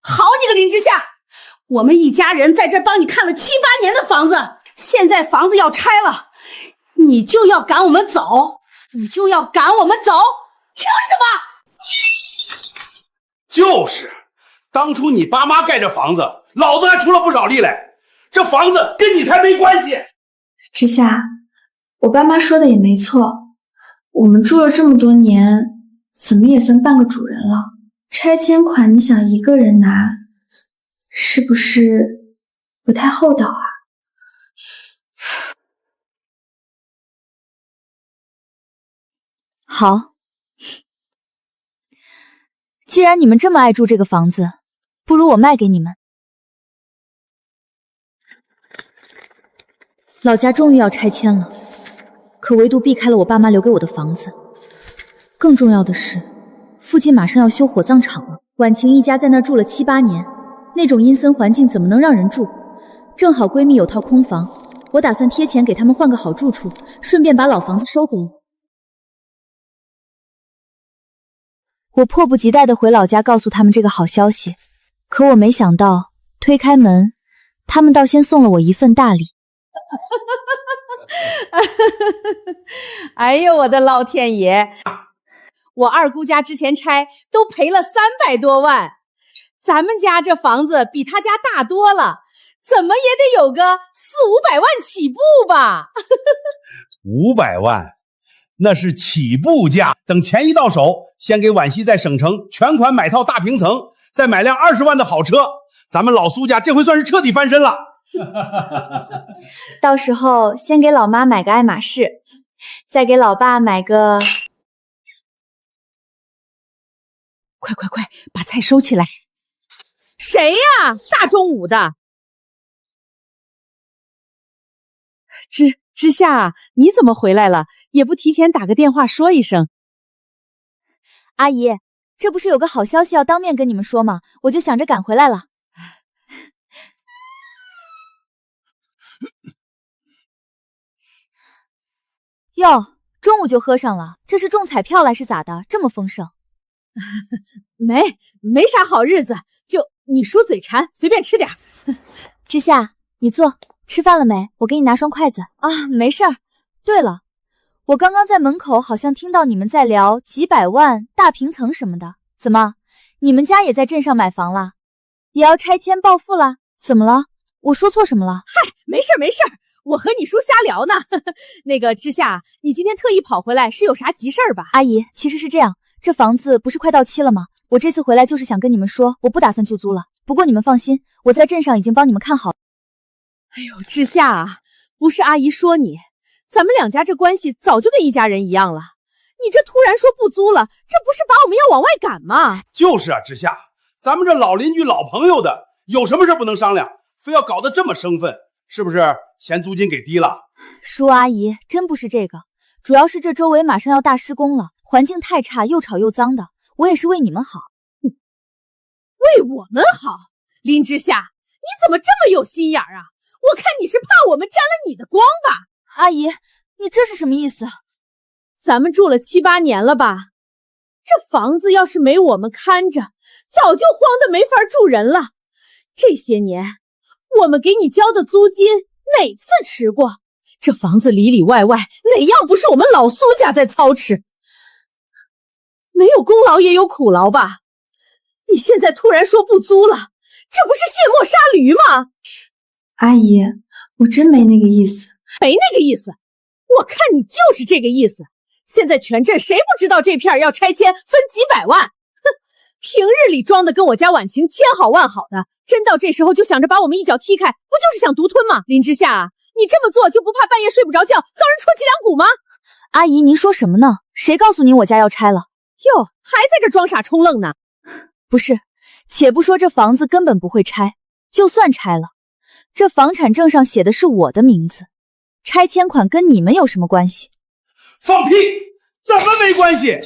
好你个林之夏，我们一家人在这帮你看了7、8年的房子，现在房子要拆了，你就要赶我们走，凭什么？就是，当初你爸妈盖这房子，老子还出了不少力来，这房子跟你才没关系。之夏，我爸妈说的也没错，我们住了这么多年，怎么也算半个主人了。拆迁款你想一个人拿，是不是不太厚道啊？好，既然你们这么爱住这个房子，不如我卖给你们。老家终于要拆迁了，可唯独避开了我爸妈留给我的房子。更重要的是，附近马上要修火葬场了，婉晴一家在那儿住了7、8年，那种阴森环境怎么能让人住？正好闺蜜有套空房，我打算贴钱给他们换个好住处，顺便把老房子收回来。我迫不及待地回老家告诉他们这个好消息，可我没想到，推开门，他们倒先送了我一份大礼。哎呦我的老天爷，我二姑家之前拆都赔了300多万，咱们家这房子比他家大多了，怎么也得有个4、500万起步吧。500万那是起步价，等钱一到手，先给婉熙在省城全款买套大平层，再买辆20万的好车，咱们老苏家这回算是彻底翻身了。到时候先给老妈买个爱马仕，再给老爸买个……快，把菜收起来。谁呀？大中午的。之夏，你怎么回来了？也不提前打个电话说一声。阿姨，这不是有个好消息要当面跟你们说吗？我就想着赶回来了。哟，中午就喝上了，这是中彩票了是咋的？这么丰盛？没啥好日子，就你说嘴馋，随便吃点。之夏，你坐，吃饭了没？我给你拿双筷子啊。没事儿。对了，我刚刚在门口好像听到你们在聊几百万大平层什么的，怎么，你们家也在镇上买房了？也要拆迁暴富了？怎么了？我说错什么了？嗨，没事儿，我和你叔瞎聊呢。那个之夏，你今天特意跑回来是有啥急事儿吧？阿姨，其实是这样，这房子不是快到期了吗？我这次回来就是想跟你们说，我不打算续租了。不过你们放心，我在镇上已经帮你们看好了。哎呦，之夏啊，不是阿姨说你，咱们两家这关系早就跟一家人一样了。你这突然说不租了，这不是把我们要往外赶吗？就是啊，之夏，咱们这老邻居老朋友的，有什么事不能商量，非要搞得这么生分，是不是嫌租金给低了？叔阿姨，真不是这个，主要是这周围马上要大施工了，环境太差，又吵又脏的，我也是为你们好。为我们好？林之夏，你怎么这么有心眼啊？我看你是怕我们沾了你的光吧？阿姨，你这是什么意思？咱们住了7、8年了吧？这房子要是没我们看着，早就荒得没法住人了。这些年我们给你交的租金哪次迟过？这房子里里外外哪样不是我们老苏家在操持？没有功劳也有苦劳吧？你现在突然说不租了，这不是卸磨杀驴吗？阿姨，我真没那个意思。没那个意思？我看你就是这个意思。现在全镇谁不知道这片要拆迁分几百万？哼，平日里装的跟我家婉晴千好万好的，真到这时候就想着把我们一脚踢开，不就是想独吞吗？林之夏啊，你这么做就不怕半夜睡不着觉，遭人戳脊梁骨吗？阿姨，您说什么呢？谁告诉您我家要拆了？哟，还在这装傻充愣呢？不是，且不说这房子根本不会拆，就算拆了，这房产证上写的是我的名字，拆迁款跟你们有什么关系？放屁！怎么没关系？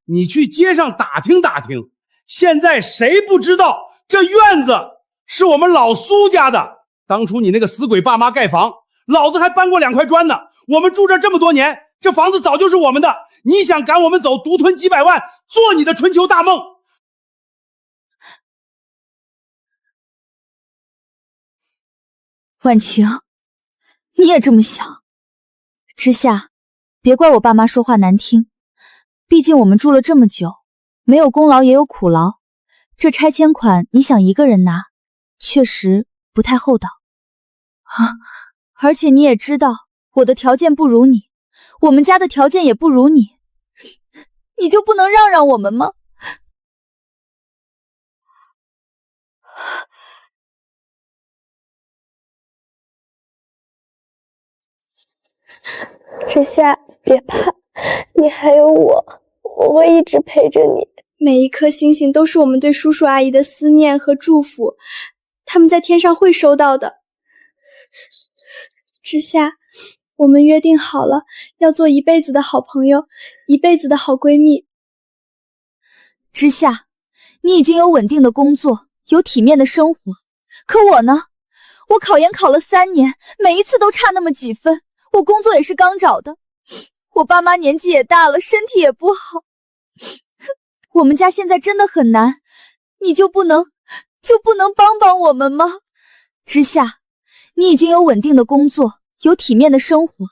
你去街上打听打听，现在谁不知道这院子是我们老苏家的？当初你那个死鬼爸妈盖房，老子还搬过2块砖呢。我们住这这么多年，这房子早就是我们的。你想赶我们走，独吞几百万，做你的春秋大梦？婉晴，你也这么想？之夏，别怪我爸妈说话难听，毕竟我们住了这么久，没有功劳也有苦劳。这拆迁款你想一个人拿，确实不太厚道啊。而且你也知道，我的条件不如你，我们家的条件也不如你，你就不能让让我们吗？之夏，别怕，你还有我，我会一直陪着你。每一颗星星都是我们对叔叔阿姨的思念和祝福，他们在天上会收到的。之夏，我们约定好了，要做一辈子的好朋友，一辈子的好闺蜜。之夏，你已经有稳定的工作，有体面的生活，可我呢？我考研考了3年，每一次都差那么几分，我工作也是刚找的，我爸妈年纪也大了，身体也不好，我们家现在真的很难，你就不能帮帮我们吗？之夏，你已经有稳定的工作，有体面的生活，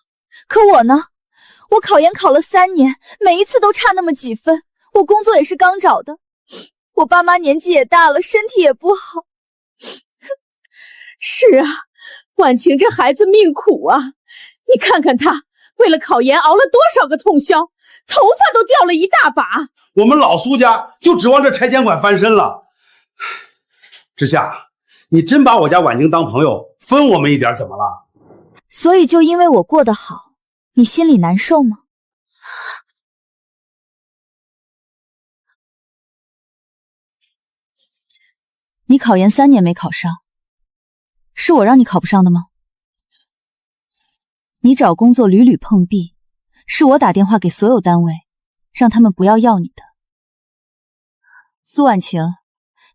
可我呢？我考研考了3年，每一次都差那么几分，我工作也是刚找的，我爸妈年纪也大了，身体也不好。是啊，婉晴这孩子命苦啊，你看看他为了考研熬了多少个通宵，头发都掉了一大把。我们老苏家就指望这拆迁款翻身了。之夏，你真把我家婉晴当朋友，分我们一点怎么了？所以就因为我过得好，你心里难受吗？你考研3年没考上，是我让你考不上的吗？你找工作屡屡碰壁，是我打电话给所有单位，让他们不要要你的。苏婉晴，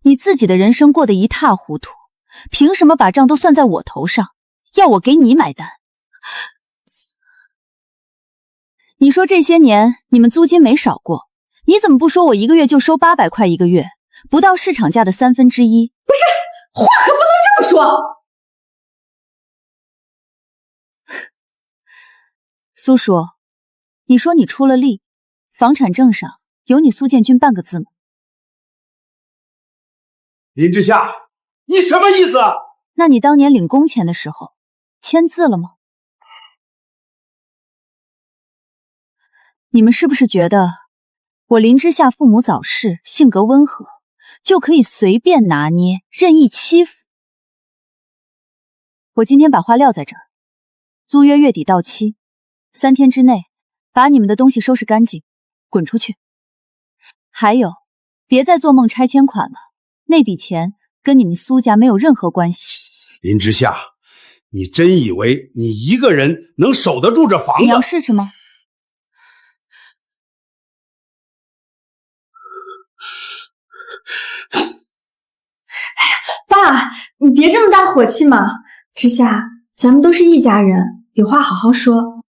你自己的人生过得一塌糊涂，凭什么把账都算在我头上，要我给你买单？你说这些年你们租金没少过，你怎么不说我1个月就收800块1个月，不到市场价的1/3？不是，话可不能这么说。苏叔，你说你出了力，房产证上有你苏建军半个字吗？林之夏，你什么意思？那你当年领工钱的时候签字了吗？你们是不是觉得我林之夏父母早逝，性格温和，就可以随便拿捏，任意欺负？我今天把话撂在这儿，租约月底到期，3天之内把你们的东西收拾干净，滚出去。还有，别再做梦拆迁款了，那笔钱跟你们苏家没有任何关系。林之夏，你真以为你一个人能守得住这房子？你要试试吗？爸，你别这么大火气嘛。之夏，咱们都是一家人，有话好好说。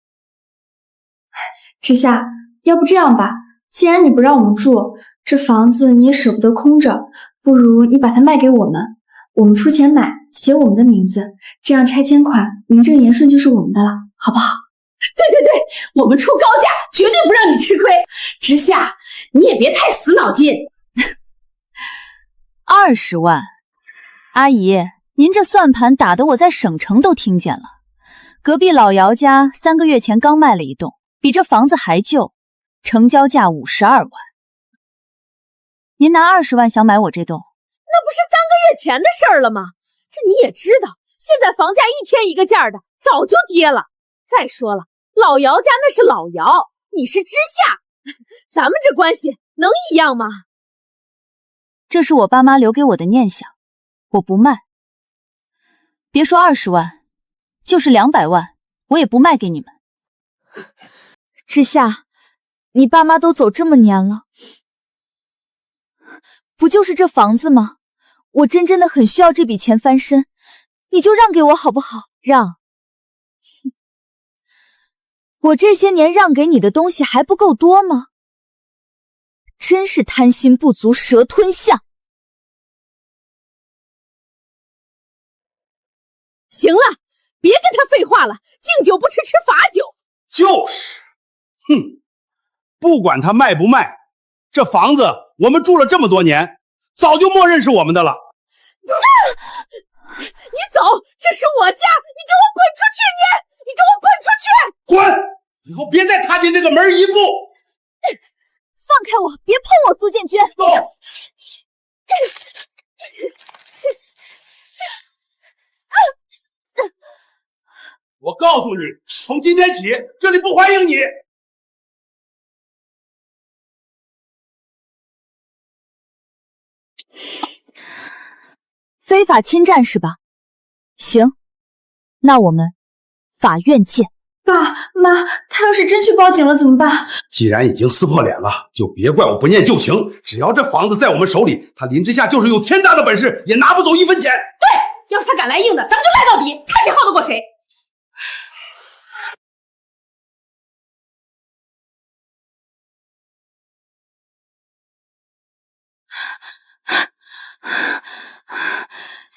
之夏，要不这样吧，既然你不让我们住，这房子你也舍不得空着，不如你把它卖给我们，我们出钱买，写我们的名字，这样拆迁款名正言顺就是我们的了，好不好？对对对，我们出高价，绝对不让你吃亏。之夏，你也别太死脑筋。20万，阿姨，您这算盘打得我在省城都听见了。隔壁老姚家3个月前刚卖了一栋，比这房子还旧，成交价52万。您拿20万想买我这栋？那不是3个月前的事儿了吗？这你也知道，现在房价一天一个价的，早就跌了。再说了，老姚家那是老姚，你是之夏，咱们这关系能一样吗？这是我爸妈留给我的念想，我不卖。别说20万，就是200万，我也不卖给你们。之夏，你爸妈都走这么年了，不就是这房子吗？我真的很需要这笔钱翻身，你就让给我好不好？让。我这些年让给你的东西还不够多吗？真是贪心不足蛇吞象。行了，别跟他废话了，敬酒不吃吃罚酒。就是，哼，不管他卖不卖，这房子我们住了这么多年，早就默认是我们的了。你走，这是我家，你给我滚出去！你给我滚出去！滚！以后别再踏进这个门一步。放开我，别碰我，苏建军！走。我告诉你，从今天起，这里不欢迎你。非法侵占是吧？行，那我们法院见。爸妈，他要是真去报警了怎么办？既然已经撕破脸了，就别怪我不念旧情。只要这房子在我们手里，他林之夏就是有天大的本事，也拿不走1分钱。对，要是他敢来硬的，咱们就赖到底，看谁耗得过谁。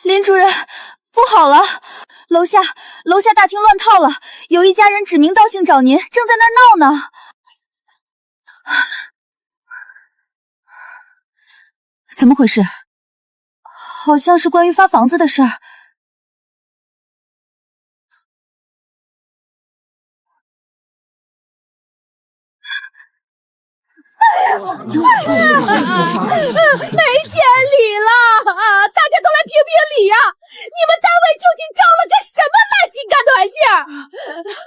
林主任，不好了，楼下大厅乱套了，有一家人指名道姓找您，正在那儿闹呢。怎么回事？好像是关于发房子的事儿。没天理了啊！大家都来评评理呀！你们单位究竟招了个什么烂心肝短性？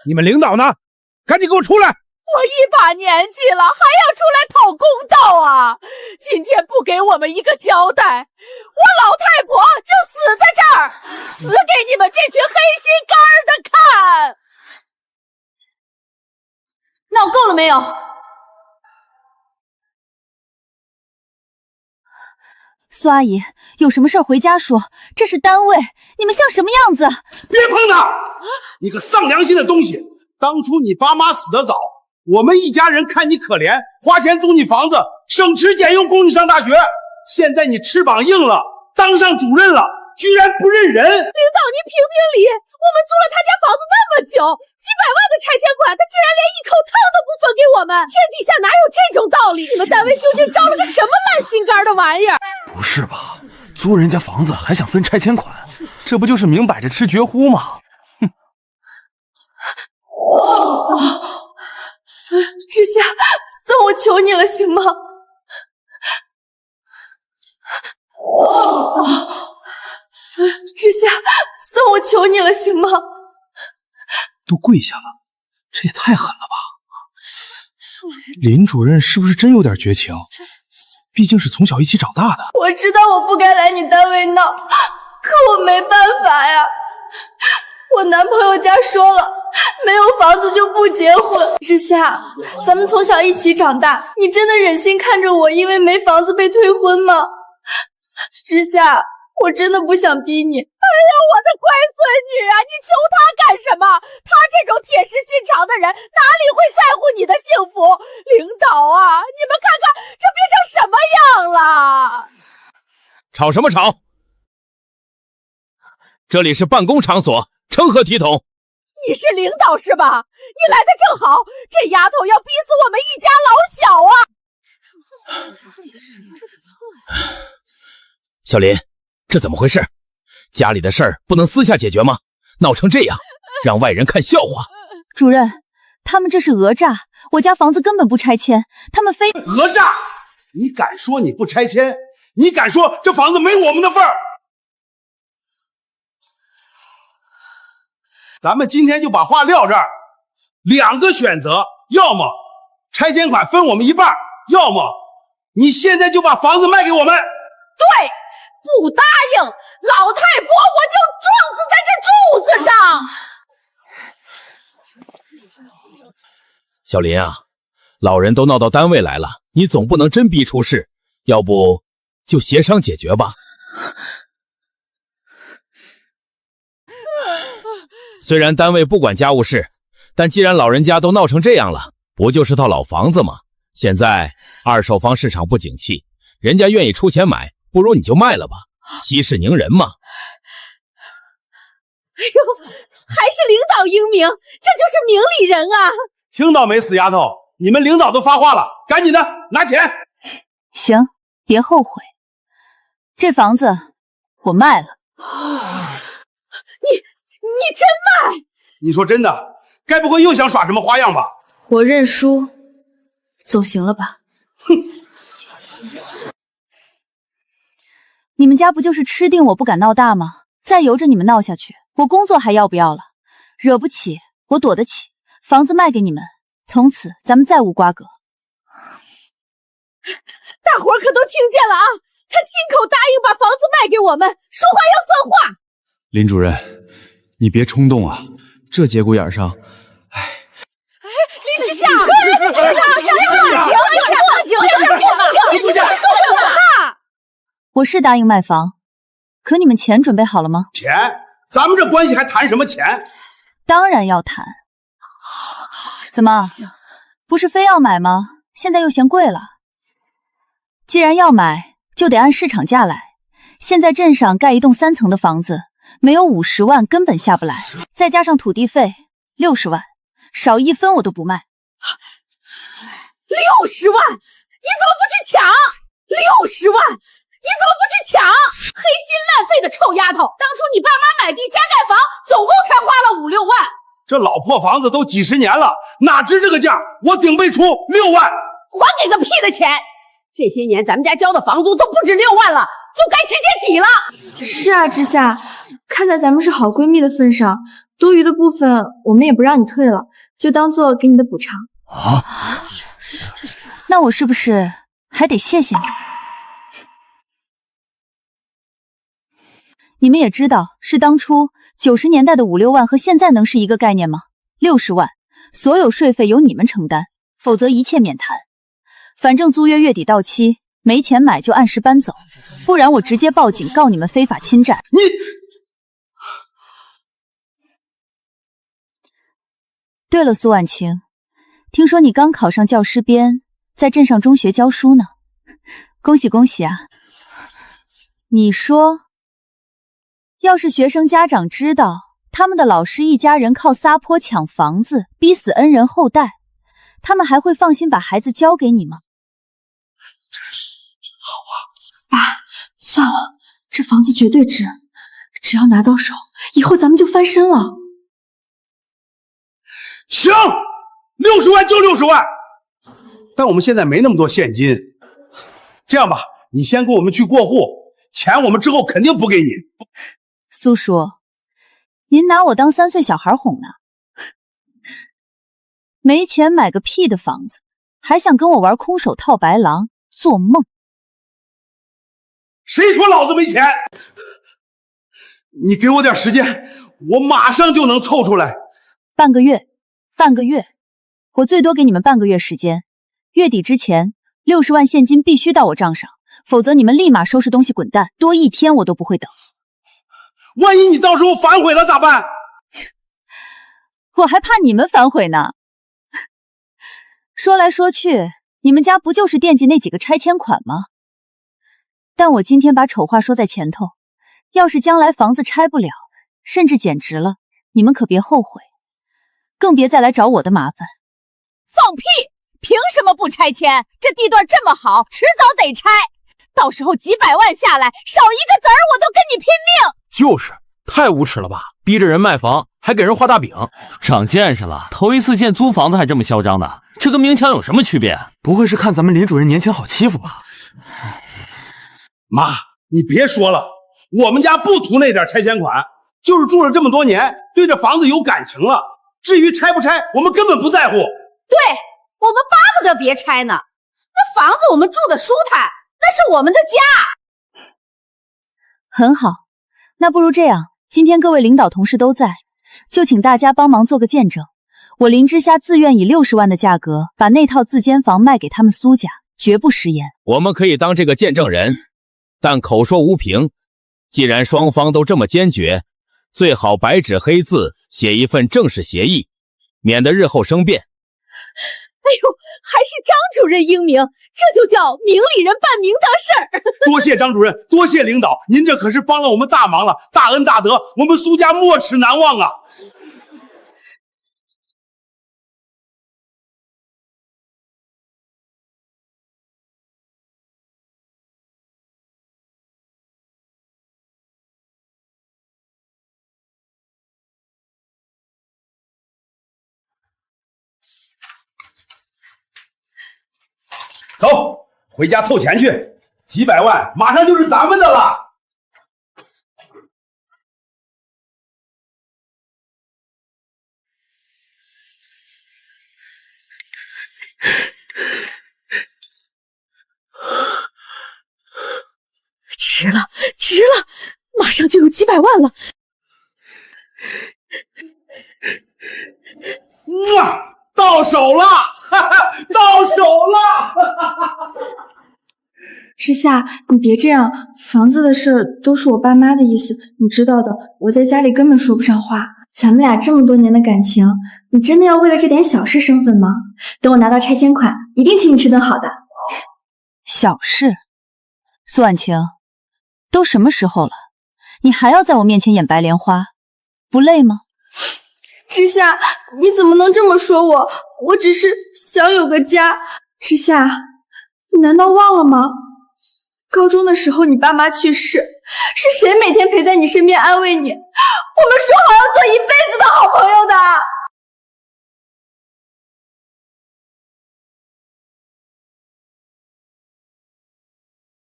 你们领导呢？赶紧给我出来！我一把年纪了，还要出来讨公道啊！今天不给我们一个交代，我老太婆就死在这儿，死给你们这群黑心肝儿的看！闹够了没有？苏阿姨，有什么事回家说，这是单位，你们像什么样子？别碰他！你个丧良心的东西！当初你爸妈死得早，我们一家人看你可怜，花钱租你房子，省吃俭用供你上大学。现在你翅膀硬了，当上主任了，居然不认人！领导，您评评理！我们租了他家房子那么久，几百万的拆迁款，他竟然连一口汤都不分给我们！天底下哪有这种道理？你们单位究竟招了个什么烂心肝的玩意儿？不是吧？租人家房子还想分拆迁款，这不就是明摆着吃绝户吗？哼！之夏，算我求你了，行吗？之夏，算我求你了，行吗？都跪下了，这也太狠了吧！林主任是不是真有点绝情？毕竟是从小一起长大的。我知道我不该来你单位闹，可我没办法呀。我男朋友家说了，没有房子就不结婚。之夏，咱们从小一起长大，你真的忍心看着我因为没房子被退婚吗？之夏，我真的不想逼你。哎呀，我的乖孙女啊，你求他干什么？他这种铁石心肠的人，哪里会在乎你的幸福？领导啊，你们看看这变成什么样了？吵什么吵？这里是办公场所，成何体统？你是领导是吧？你来的正好，这丫头要逼死我们一家老小啊！小林，这怎么回事？家里的事儿不能私下解决吗？闹成这样，让外人看笑话。主任，他们这是讹诈，我家房子根本不拆迁，他们非讹诈！你敢说你不拆迁？你敢说这房子没我们的份儿？咱们今天就把话撂这儿，两个选择，要么拆迁款分我们一半，要么你现在就把房子卖给我们。对，不答应，老太婆我就撞死在这柱子上。小林啊，老人都闹到单位来了，你总不能真逼出事，要不就协商解决吧。虽然单位不管家务事，但既然老人家都闹成这样了，不就是套老房子吗？现在二手房市场不景气，人家愿意出钱买，不如你就卖了吧，息事宁人嘛。哎呦，还是领导英明，这就是明理人啊！听到没，死丫头，你们领导都发话了，赶紧的拿钱。行，别后悔。这房子我卖了。你真卖？你说真的，该不会又想耍什么花样吧？我认输，走行了吧？你们家不就是吃定我不敢闹大吗？再由着你们闹下去，我工作还要不要了？惹不起我躲得起，房子卖给你们，从此咱们再无瓜葛。大伙儿可都听见了啊！他亲口答应把房子卖给我们，说话要算话。林主任，你别冲动啊，这节骨眼上，林之夏，我是答应卖房，可你们钱准备好了吗？钱？咱们这关系还谈什么钱？当然要谈。怎么，不是非要买吗？现在又嫌贵了。既然要买，就得按市场价来。现在镇上盖一栋3层的房子，没有50万根本下不来，再加上土地费60万，少1分我都不卖。60万，你怎么不去抢？60万，你怎么不去抢？黑心烂肺的臭丫头！当初你爸妈买地加盖房，总共才花了5、6万。这老破房子都几十年了，哪值这个价？我顶背出6万。还给个屁的钱！这些年咱们家交的房租都不止6万了，就该直接抵了。是啊，之夏，看在咱们是好闺蜜的份上，多余的部分我们也不让你退了，就当做给你的补偿。啊？那我是不是还得谢谢你？你们也知道，是当初90年代的5、6万和现在能是一个概念吗？60万，所有税费由你们承担，否则一切免谈。反正租约月底到期，没钱买就按时搬走，不然我直接报警告你们非法侵占。你对了，苏婉晴，听说你刚考上教师编，在镇上中学教书呢，恭喜恭喜啊！你说，要是学生家长知道他们的老师一家人靠撒泼抢房子，逼死恩人后代，他们还会放心把孩子交给你吗？真是好啊！爸，算了，这房子绝对值，只要拿到手，以后咱们就翻身了。行，60万就60万，但我们现在没那么多现金。这样吧，你先跟我们去过户，钱我们之后肯定补给你。苏叔，您拿我当3岁小孩哄呢？没钱买个屁的房子，还想跟我玩空手套白狼，做梦！谁说老子没钱？你给我点时间，我马上就能凑出来。半个月，我最多给你们半个月时间，月底之前60万现金必须到我账上，否则你们立马收拾东西滚蛋，多1天我都不会等。万一你到时候反悔了咋办？我还怕你们反悔呢。说来说去，你们家不就是惦记那几个拆迁款吗？但我今天把丑话说在前头，要是将来房子拆不了，甚至减值了，你们可别后悔，更别再来找我的麻烦。放屁！凭什么不拆迁？这地段这么好，迟早得拆。到时候几百万下来，少一个子儿我都跟你拼命。就是，太无耻了吧！逼着人卖房，还给人画大饼，长见识了。头一次见租房子还这么嚣张的，这跟明抢有什么区别？不会是看咱们林主任年轻好欺负吧？妈，你别说了，我们家不图那点拆迁款，就是住了这么多年，对这房子有感情了。至于拆不拆，我们根本不在乎。对，我们巴不得别拆呢。那房子我们住的舒坦，那是我们的家。很好，那不如这样，今天各位领导同事都在，就请大家帮忙做个见证。我林之夏自愿以60万的价格把那套自间房卖给他们苏家，绝不食言。我们可以当这个见证人，但口说无凭。既然双方都这么坚决，最好白纸黑字写一份正式协议，免得日后生变。还是张主任英明，这就叫明理人办明德事儿。多谢张主任，多谢领导，您这可是帮了我们大忙了，大恩大德，我们苏家没齿难忘啊！走，回家凑钱去，几百万马上就是咱们的了。值了，值了，马上就有几百万了。哇，到手了，哈哈，到手了！之夏，你别这样，房子的事儿都是我爸妈的意思，你知道的，我在家里根本说不上话。咱们俩这么多年的感情，你真的要为了这点小事生分吗？等我拿到拆迁款，一定请你吃顿好的。小事？苏婉晴，都什么时候了，你还要在我面前演白莲花，不累吗？之夏，你怎么能这么说我？我只是想有个家。之夏，你难道忘了吗？高中的时候你爸妈去世，是谁每天陪在你身边安慰你？我们说好要做一辈子的好朋友的。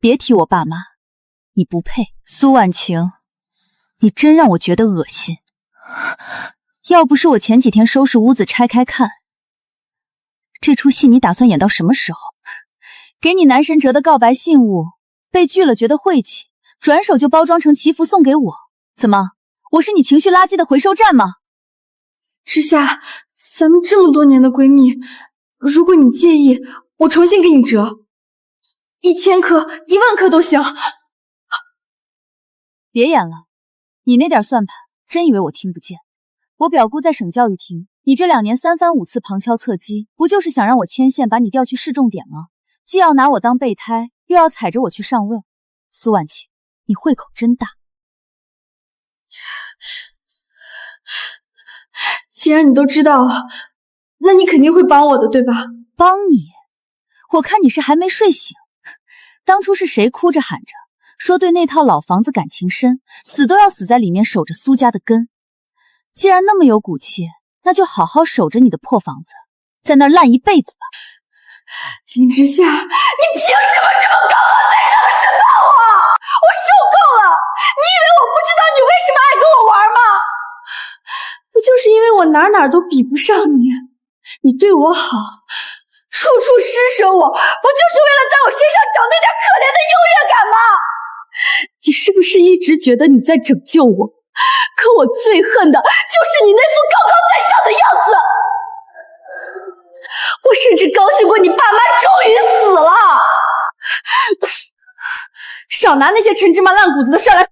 别提我爸妈，你不配。苏婉晴，你真让我觉得恶心。要不是我前几天收拾屋子拆开看，这出戏你打算演到什么时候？给你男神折的告白信物被拒了，觉得晦气，转手就包装成祈福送给我。怎么，我是你情绪垃圾的回收站吗？之夏，咱们这么多年的闺蜜，如果你介意，我重新给你折，1000颗、10000颗都行。别演了，你那点算盘，真以为我听不见？我表姑在省教育厅，你这2年3番5次旁敲侧击，不就是想让我牵线把你调去市重点吗？既要拿我当备胎，又要踩着我去上位。苏婉晴，你胃口真大。既然你都知道了，那你肯定会帮我的，对吧？帮你？我看你是还没睡醒。当初是谁哭着喊着说对那套老房子感情深，死都要死在里面守着苏家的根？既然那么有骨气，那就好好守着你的破房子，在那儿烂一辈子吧。林之夏，你凭什么这么高高在上的审判我？我受够了！你以为我不知道你为什么爱跟我玩吗？不就是因为我哪都比不上你，你对我好，处处施舍我，不就是为了在我身上找那点可怜的优越感吗？你是不是一直觉得你在拯救我？可我最恨的就是你那副高高在上的样子。我甚至高兴过你爸妈终于死了。少拿那些陈芝麻烂谷子的事来。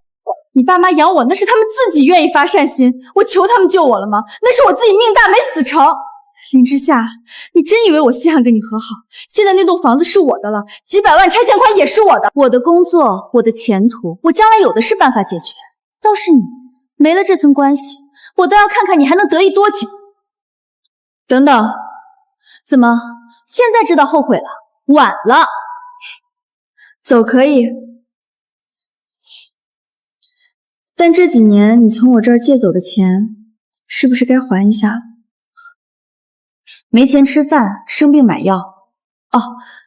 你爸妈养我，那是他们自己愿意发善心，我求他们救我了吗？那是我自己命大没死成。林之夏，你真以为我稀罕跟你和好？现在那栋房子是我的了，几百万拆迁款也是我的。我的工作，我的前途，我将来有的是办法解决。倒是你，没了这层关系，我倒要看看你还能得意多久。等等，怎么，现在知道后悔了？晚了。走可以，但这几年你从我这儿借走的钱，是不是该还一下了？没钱吃饭，生病买药。哦，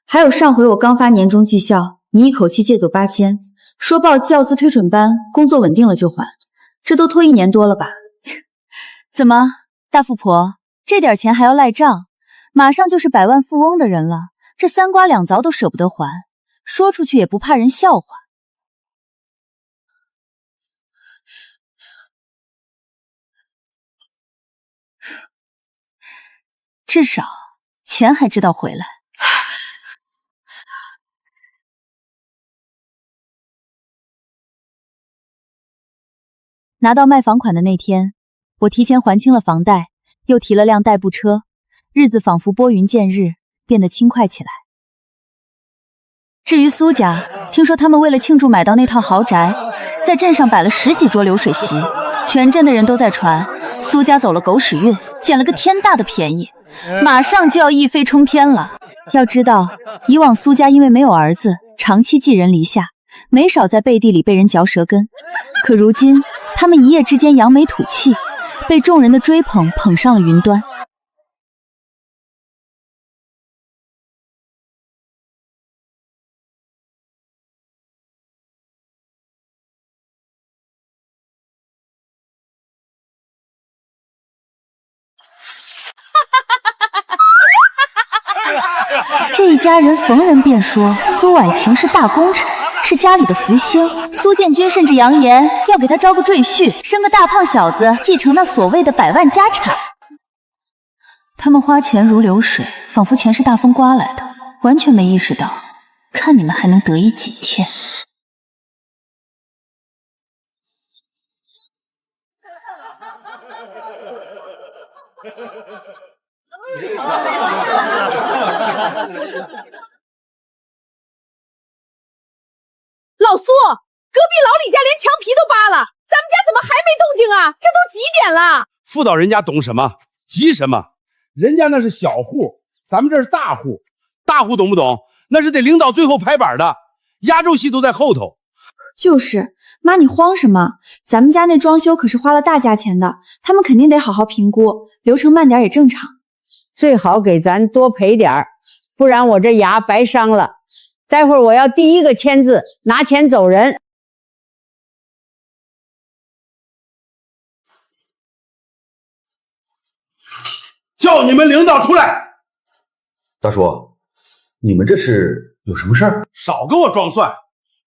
还有上回我刚发年终绩效，你一口气借走8000，说报教资推准班，工作稳定了就还，这都拖1年多了吧？怎么，大富婆，这点钱还要赖账？马上就是百万富翁的人了，这3瓜2枣都舍不得还，说出去也不怕人笑话。至少钱还知道回来。拿到卖房款的那天，我提前还清了房贷，又提了辆代步车，日子仿佛拨云见日，变得轻快起来。至于苏家，听说他们为了庆祝买到那套豪宅，在镇上摆了10几桌流水席，全镇的人都在传苏家走了狗屎运，捡了个天大的便宜，马上就要一飞冲天了。要知道，以往苏家因为没有儿子，长期寄人篱下，没少在背地里被人嚼舌根。可如今，他们一夜之间扬眉吐气，被众人的追捧捧上了云端。这一家人逢人便说苏婉晴是大功臣，是家里的福星。苏建军甚至扬言要给他招个赘婿，生个大胖小子，继承那所谓的100万家产。他们花钱如流水，仿佛钱是大风刮来的，完全没意识到，看你们还能得意几天。老苏，隔壁老李家连墙皮都扒了，咱们家怎么还没动静啊？这都几点了？妇道人家懂什么？急什么？人家那是小户，咱们这是大户。大户懂不懂？那是得领导最后拍板的，压轴戏都在后头。就是妈，你慌什么？咱们家那装修可是花了大价钱的，他们肯定得好好评估，流程慢点也正常。最好给咱多赔点儿，不然我这牙白伤了。待会儿我要第一个签字，拿钱走人。叫你们领导出来！大叔，你们这是有什么事儿？少跟我装蒜，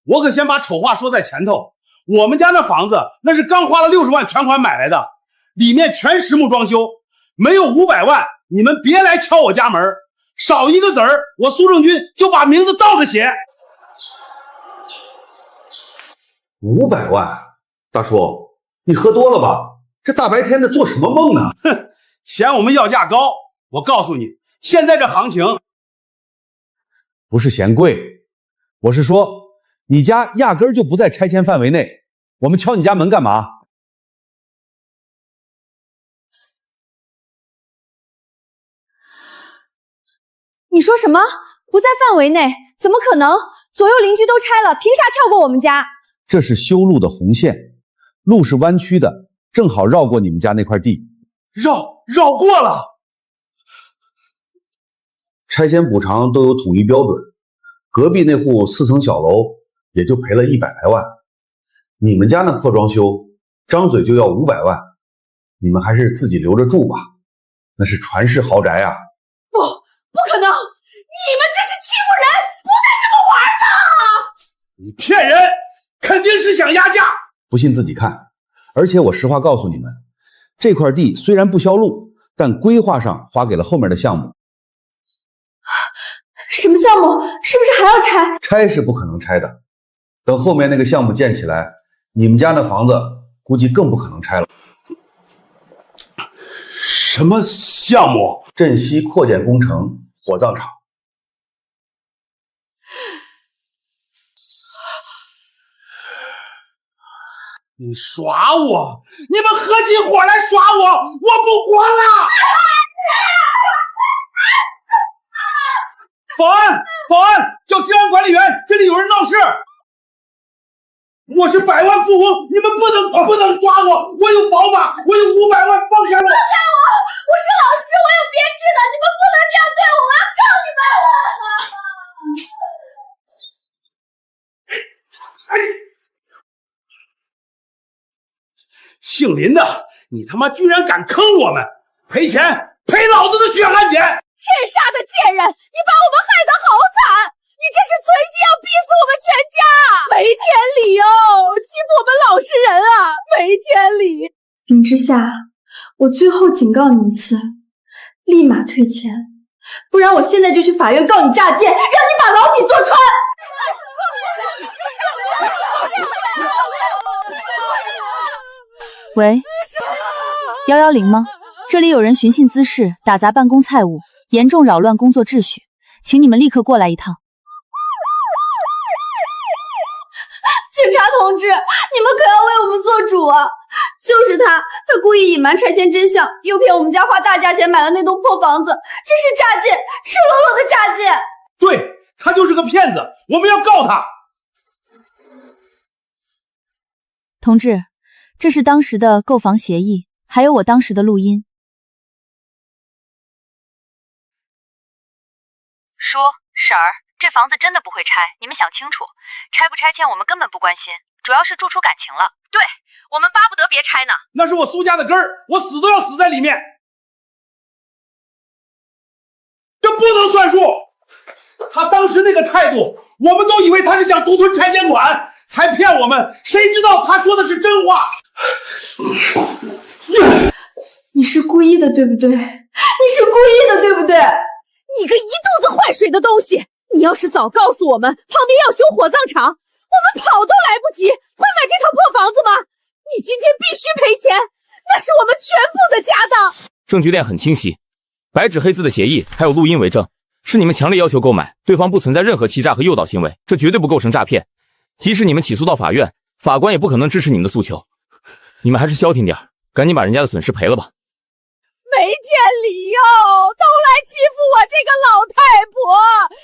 我可先把丑话说在前头。我们家那房子那是刚花了60万全款买来的，里面全实木装修，没有500万，你们别来敲我家门。少一个子儿，我苏正军就把名字倒着写。500万，大叔，你喝多了吧？这大白天的做什么梦呢？哼，嫌我们要价高？我告诉你，现在这行情不是嫌贵，我是说你家压根儿就不在拆迁范围内，我们敲你家门干嘛？你说什么？不在范围内？怎么可能？左右邻居都拆了，凭啥跳过我们家？这是修路的红线，路是弯曲的，正好绕过你们家那块地。绕过了。拆迁补偿都有统一标准，隔壁那户4层小楼也就赔了100来万，你们家那破装修张嘴就要500万，你们还是自己留着住吧，那是传世豪宅啊。不可能！你们这是欺负人，不带这么玩的！你骗人，肯定是想压价。不信自己看。而且我实话告诉你们，这块地虽然不销路，但规划上划给了后面的项目。什么项目？是不是还要拆？拆是不可能拆的，等后面那个项目建起来，你们家那房子估计更不可能拆了。什么项目？镇西扩建工程火葬场。你耍我！你们合起伙来耍我！我不活了！保安，保安，叫治安管理员，这里有人闹事。我是100万富翁，你们不能抓我！我有宝马，我有500万，放开我！放开我！我是老师，我有编制的，你们不能这样对我，我要告你们！姓林的，你他妈居然敢坑我们！赔钱，赔老子的血汗钱！天杀的贱人，你把我们害得好惨！你这是存心要逼死我们全家！没天理哦！欺负我们老实人啊！没天理！林之夏，我最后警告你一次，立马退钱，不然我现在就去法院告你诈骗，让你把牢底坐穿！喂，110吗？这里有人寻衅滋事，打砸办公菜务，严重扰乱工作秩序，请你们立刻过来一趟。警察同志，你们可要为我们做主啊！就是他故意隐瞒拆迁真相，诱骗我们家花大价钱买了那栋破房子，这是诈骗，赤裸裸的诈骗。对，他就是个骗子，我们要告他。同志，这是当时的购房协议，还有我当时的录音。叔，婶儿，这房子真的不会拆，你们想清楚，拆不拆迁我们根本不关心，主要是住出感情了。对，我们巴不得别拆呢。那是我苏家的根儿，我死都要死在里面。这不能算数。他当时那个态度，我们都以为他是想独吞拆迁款，才骗我们，谁知道他说的是真话。你是故意的，对不对？你是故意的，对不对？你个一肚子坏水的东西！你要是早告诉我们旁边要修火葬场，我们跑都来不及，会买这套破房子吗？你今天必须赔钱，那是我们全部的家当。证据链很清晰，白纸黑字的协议还有录音为证，是你们强烈要求购买，对方不存在任何欺诈和诱导行为，这绝对不构成诈骗。即使你们起诉到法院，法官也不可能支持你们的诉求。你们还是消停点，赶紧把人家的损失赔了吧。没天理哟！都来欺负我这个老太婆！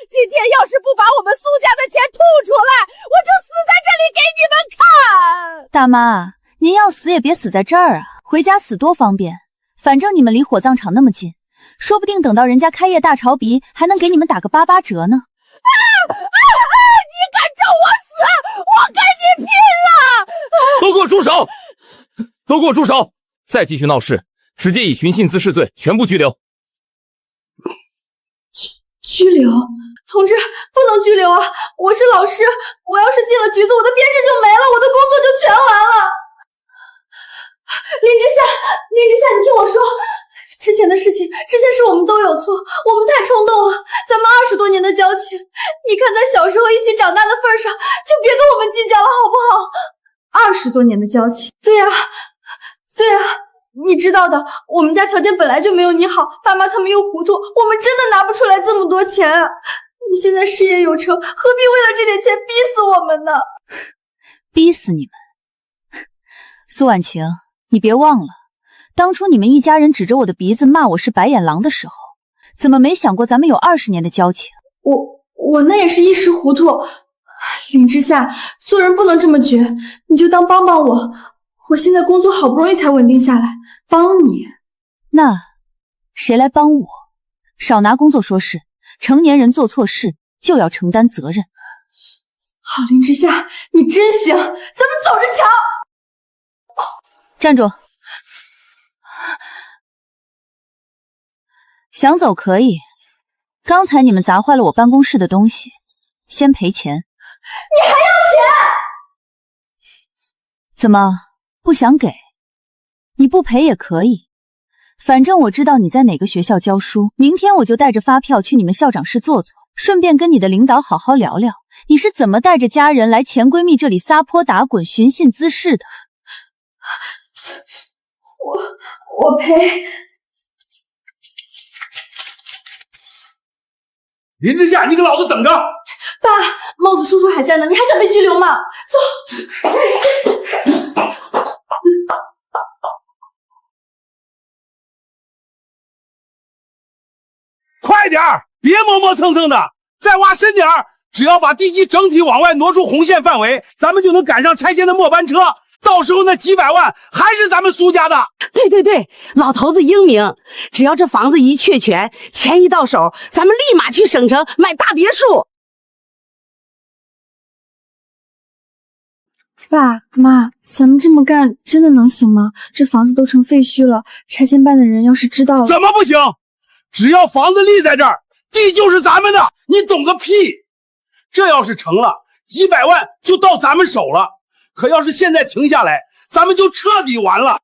今天要是不把我们苏家的钱吐出来，我就死在这里给你们看！大妈，您要死也别死在这儿啊，回家死多方便。反正你们离火葬场那么近，说不定等到人家开业大潮鼻，还能给你们打个88折呢。你敢咒我死，我跟你拼了！都给我住手！都给我住手！再继续闹事，直接以寻衅滋事罪全部拘留。拘留？同志，不能拘留啊！我是老师，我要是进了局子，我的编制就没了，我的工作就全完了。林之夏，你听我说，之前的事情，是我们都有错，我们太冲动了。咱们20多年的交情，你看咱小时候一起长大的份上，就别跟我们计较了，好不好？20多年的交情，对啊，你知道的，我们家条件本来就没有你好，爸妈他们又糊涂，我们真的拿不出来这么多钱啊！你现在事业有成，何必为了这点钱逼死我们呢？逼死你们！苏婉晴，你别忘了，当初你们一家人指着我的鼻子骂我是白眼狼的时候，怎么没想过咱们有20年的交情？我那也是一时糊涂。林之夏，做人不能这么绝，你就当帮帮我。我现在工作好不容易才稳定下来，帮你。那谁来帮我？少拿工作说事，成年人做错事就要承担责任。好，林之夏，你真行，咱们走着瞧。站住！想走可以，刚才你们砸坏了我办公室的东西，先赔钱。你还要钱？怎么不想给？你不赔也可以，反正我知道你在哪个学校教书，明天我就带着发票去你们校长室坐坐，顺便跟你的领导好好聊聊，你是怎么带着家人来前闺蜜这里撒泼打滚、寻衅滋事的。我赔。林之夏，你给老子等着！爸，帽子叔叔还在呢，你还想被拘留吗？走。快点儿，别磨磨蹭蹭的，再挖深点儿。只要把地基整体往外挪出红线范围，咱们就能赶上拆迁的末班车。到时候那几百万还是咱们苏家的。对，老头子英明，只要这房子一确权，钱一到手，咱们立马去省城买大别墅。爸妈，咱们这么干真的能行吗？这房子都成废墟了，拆迁办的人要是知道了……怎么不行？只要房子立在这儿，地就是咱们的，你懂个屁！这要是成了，几百万就到咱们手了。可要是现在停下来，咱们就彻底完了。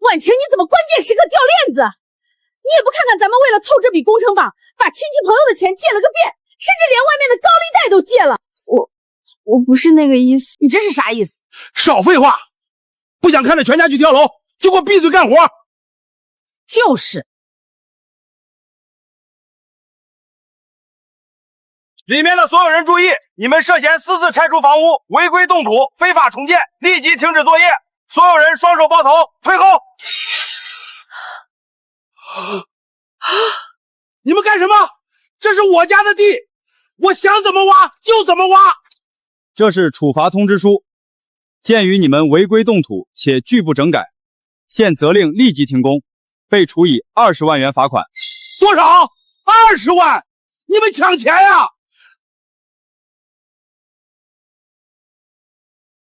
婉晴，你怎么关键时刻掉链子？你也不看看咱们为了凑这笔工程榜，把亲戚朋友的钱借了个遍，甚至连外面的高利贷都借了。我不是那个意思。你这是啥意思？少废话！不想看着全家去跳楼，就给我闭嘴干活！就是。里面的所有人注意，你们涉嫌私自拆除房屋、违规动土、非法重建，立即停止作业。所有人双手抱头，退后。你们干什么？这是我家的地，我想怎么挖就怎么挖。这是处罚通知书，鉴于你们违规动土且拒不整改，现责令立即停工，被处以20万元罚款。多少？20万！你们抢钱呀！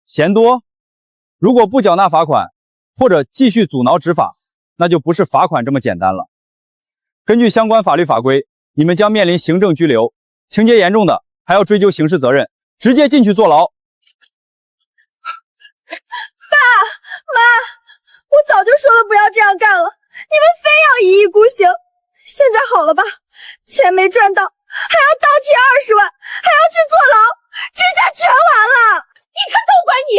嫌多？如果不缴纳罚款，或者继续阻挠执法，那就不是罚款这么简单了。根据相关法律法规，你们将面临行政拘留，情节严重的还要追究刑事责任，直接进去坐牢。爸妈，我早就说了不要这样干了，你们非要一意孤行。现在好了吧？钱没赚到，还要倒贴20万，还要去坐牢，这下全完了。你看都怪你，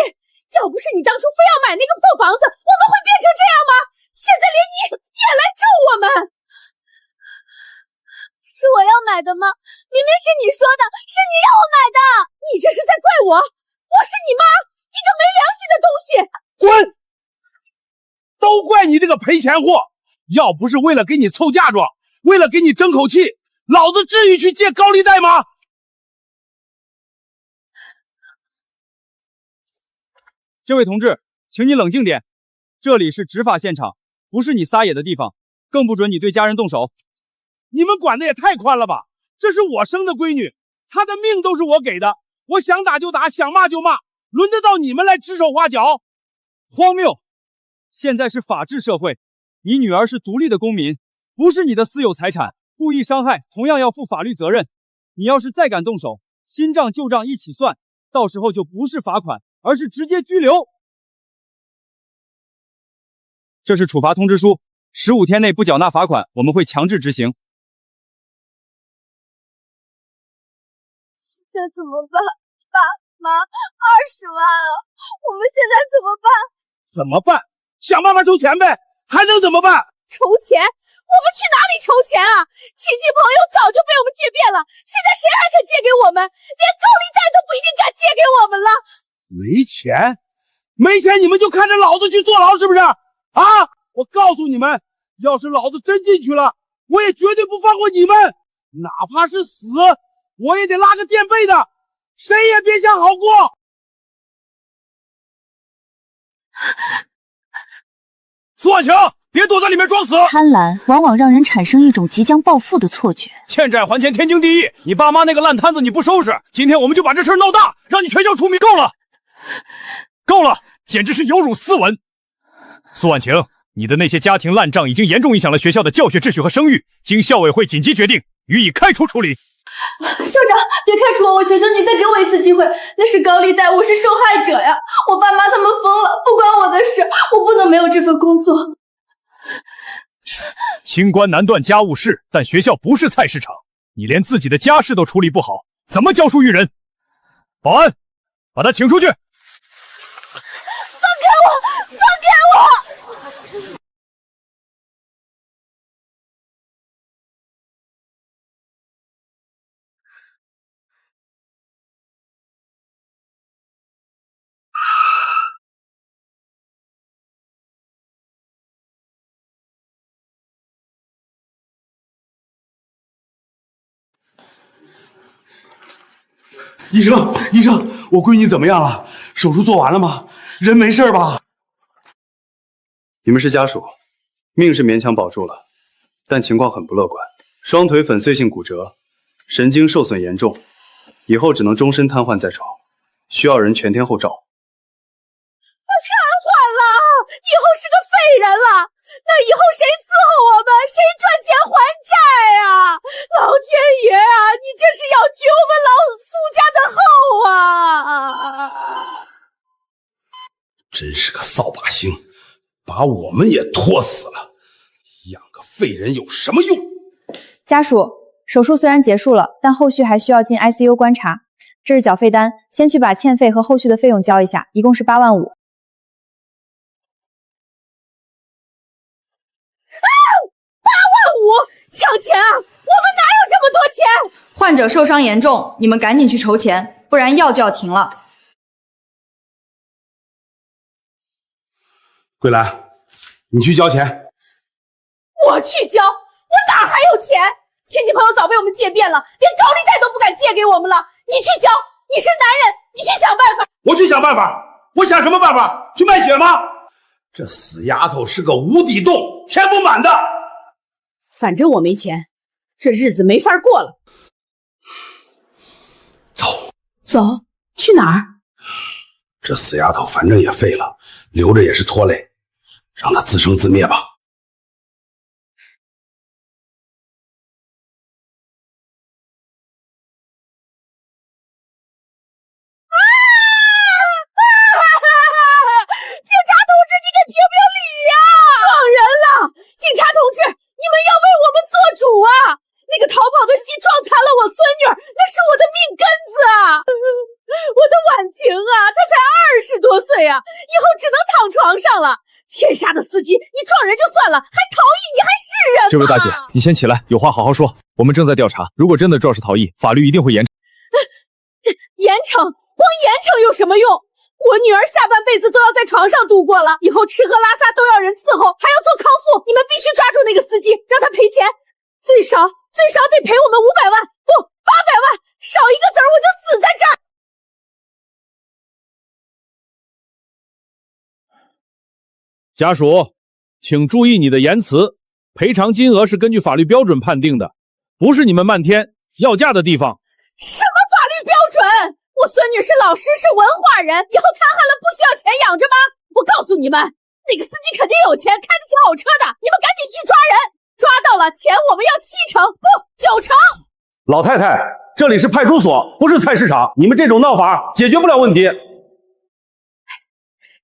要不是你当初非要买那个破房子，我们会变成这样吗？现在连你也来咒我们。是我要买的吗？明明是你说的，是你让我买的。你这是在怪我？我是你妈，你个没良心的东西！滚！都怪你这个赔钱货！要不是为了给你凑嫁妆，为了给你争口气，老子至于去借高利贷吗？这位同志，请你冷静点，这里是执法现场，不是你撒野的地方，更不准你对家人动手。你们管的也太宽了吧！这是我生的闺女，她的命都是我给的，我想打就打，想骂就骂，轮得到你们来指手画脚？荒谬！现在是法治社会，你女儿是独立的公民，不是你的私有财产，故意伤害同样要负法律责任。你要是再敢动手，新账旧账一起算，到时候就不是罚款，而是直接拘留。这是处罚通知书，15天内不缴纳罚款，我们会强制执行。现在怎么办？爸妈，20万啊！我们现在怎么办？怎么办？想办法筹钱呗，还能怎么办？筹钱？我们去哪里筹钱啊？亲戚朋友早就被我们借遍了，现在谁还肯借给我们？连高利贷都不一定敢借给我们了。没钱？没钱你们就看着老子去坐牢是不是？啊！我告诉你们，要是老子真进去了，我也绝对不放过你们，哪怕是死，我也得拉个垫背的，谁也别想好过。苏婉晴，别躲在里面装死！贪婪往往让人产生一种即将暴富的错觉。欠债还钱天经地义，你爸妈那个烂摊子你不收拾，今天我们就把这事闹大，让你全校出名。够了，够了，简直是有辱斯文。苏婉晴，你的那些家庭烂账已经严重影响了学校的教学秩序和声誉，经校委会紧急决定，予以开除处理。校长，别开除我，我求求你再给我一次机会。那是高利贷，我是受害者呀！我爸妈他们疯了，不关我的事，我不能没有这份工作。清官难断家务事，但学校不是菜市场，你连自己的家事都处理不好，怎么教书育人？保安，把他请出去。放开我！放开我！医生，我闺女怎么样了？手术做完了吗？人没事吧？你们是家属，命是勉强保住了，但情况很不乐观，双腿粉碎性骨折，神经受损严重，以后只能终身瘫痪在床，需要人全天候照。瘫痪了，以后是个废人了。那以后谁伺候我们？谁赚钱还债啊？老天爷啊，你这是要绝我们老苏家的后啊！真是个扫把星，把我们也拖死了。养个废人有什么用？家属，手术虽然结束了，但后续还需要进 ICU 观察。这是缴费单，先去把欠费和后续的费用交一下，一共是8万5。啊！抢钱啊！我们哪有这么多钱？患者受伤严重，你们赶紧去筹钱，不然药就要停了。桂兰，你去交钱。我去交？我哪还有钱？亲戚朋友早被我们借遍了，连高利贷都不敢借给我们了。你去交，你是男人，你去想办法。我去想办法，我想什么办法？去卖血吗？这死丫头是个无底洞，填不满的。反正我没钱，这日子没法过了。走，去哪儿？这死丫头反正也废了，留着也是拖累，让她自生自灭吧。警察同志，你给评评理呀！撞人了！警察同志，你们要为我们做主啊！那个逃跑的西撞残了我孙女儿，那是我的命根子啊！我的婉晴啊，她才20多岁啊，以后只能躺床上了。天杀的司机，你撞人就算了，还逃逸，你还是人吗？这位大姐，你先起来，有话好好说。我们正在调查，如果真的肇事逃逸，法律一定会严惩。严惩？光严惩有什么用？我女儿下半辈子都要在床上度过了，以后吃喝拉撒都要人伺候，还要做康复。你们必须抓住那个司机，让他赔钱，最少得赔我们500万，不800万，少一个子儿我就死在这儿。家属，请注意你的言辞，赔偿金额是根据法律标准判定的，不是你们漫天要价的地方。什么法律标准？我孙女是老师，是文化人，以后瘫痪了不需要钱养着吗？我告诉你们，那个司机肯定有钱，开得起好车的，你们赶紧去抓人，抓到了钱我们要7成，不9成。老太太，这里是派出所，不是菜市场，你们这种闹法解决不了问题。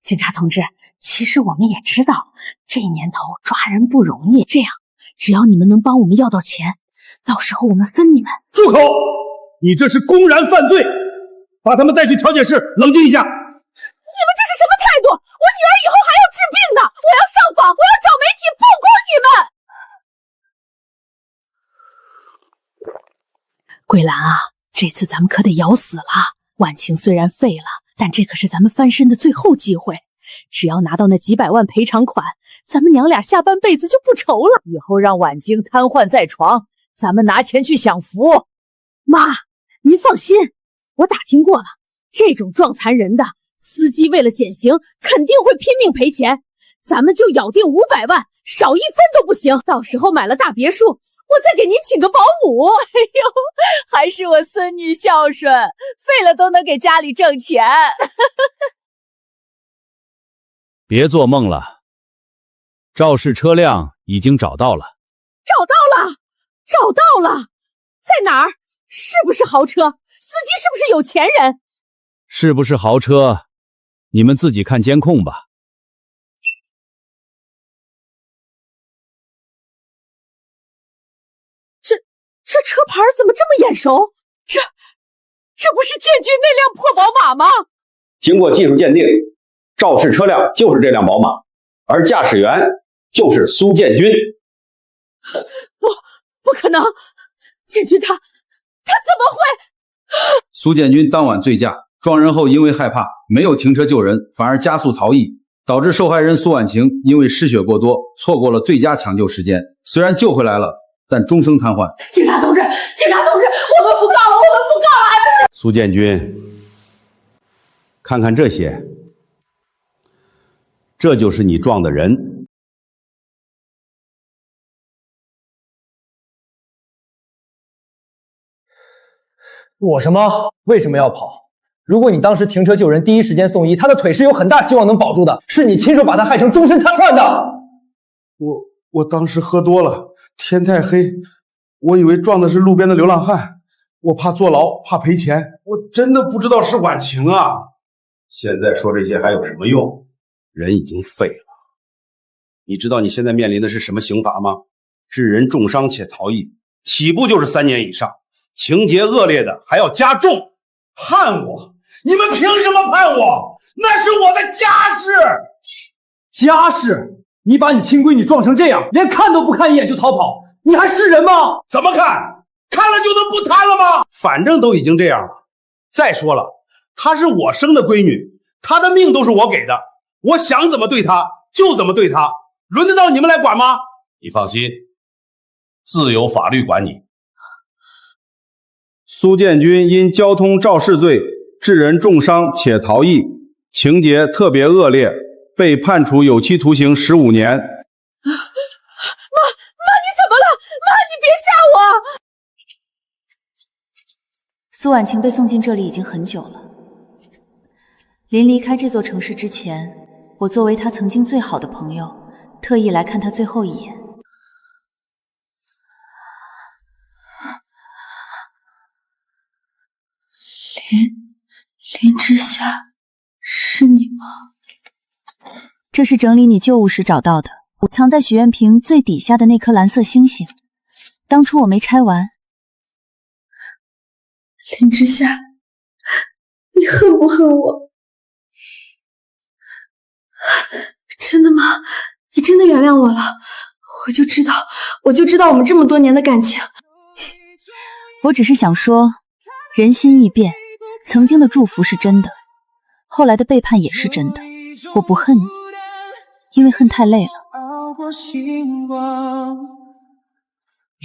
警察同志，其实我们也知道，这年头抓人不容易，这样只要你们能帮我们要到钱，到时候我们分你们。住口！你这是公然犯罪！把他们带去调解室冷静一下。你们这是什么态度？我女儿以后还要治病呢，我要上访，我要找媒体曝光你们。桂兰啊，这次咱们可得咬死了。婉晴虽然废了，但这可是咱们翻身的最后机会。只要拿到那几百万赔偿款，咱们娘俩下半辈子就不愁了。以后让婉晶瘫痪在床，咱们拿钱去享福。妈，您放心。我打听过了，这种撞残人的司机为了减刑，肯定会拼命赔钱。咱们就咬定500万，少1分都不行。到时候买了大别墅，我再给您请个保姆。哎呦，还是我孙女孝顺，废了都能给家里挣钱。别做梦了，肇事车辆已经找到了。找到了，在哪儿？是不是豪车？司机是不是有钱人？是不是豪车？你们自己看监控吧。这车牌怎么这么眼熟？这不是建军那辆破宝马吗？经过技术鉴定，肇事车辆就是这辆宝马，而驾驶员就是苏建军。不可能！建军他怎么会？苏建军当晚醉驾，撞人后因为害怕没有停车救人，反而加速逃逸，导致受害人苏婉晴因为失血过多，错过了最佳抢救时间。虽然救回来了，但终生瘫痪。警察同志，我们不告了，还不行！苏建军，看看这些，这就是你撞的人。躲什么？为什么要跑？如果你当时停车救人，第一时间送医，他的腿是有很大希望能保住的。是你亲手把他害成终身瘫痪的。我当时喝多了，天太黑，我以为撞的是路边的流浪汉，我怕坐牢，怕赔钱，我真的不知道是婉晴啊。现在说这些还有什么用？人已经废了。你知道你现在面临的是什么刑罚吗？致人重伤且逃逸，起步就是3年以上。情节恶劣的还要加重。判我？你们凭什么判我？那是我的家事。家事？你把你亲闺女撞成这样，连看都不看一眼就逃跑，你还是人吗？怎么看？看了就能不贪了吗？反正都已经这样了。再说了，她是我生的闺女，她的命都是我给的，我想怎么对她就怎么对她，轮得到你们来管吗？你放心，自有法律管你。苏建军因交通肇事罪致人重伤且逃逸，情节特别恶劣，被判处有期徒刑15年。妈，你怎么了？妈，你别吓我！苏婉晴被送进这里已经很久了。临离开这座城市之前，我作为她曾经最好的朋友，特意来看她最后一眼。林之夏，是你吗？这是整理你旧物时找到的，藏在许愿瓶最底下的那颗蓝色星星。当初我没拆完。林之夏，你恨不恨我？真的吗？你真的原谅我了？我就知道我们这么多年的感情。我只是想说，人心易变，曾经的祝福是真的，后来的背叛也是真的。我不恨你，因为恨太累了。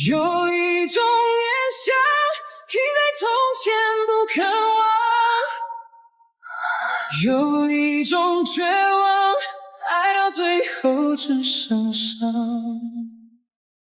有一种念想停在从前不肯忘，有一种绝望爱到最后只剩伤。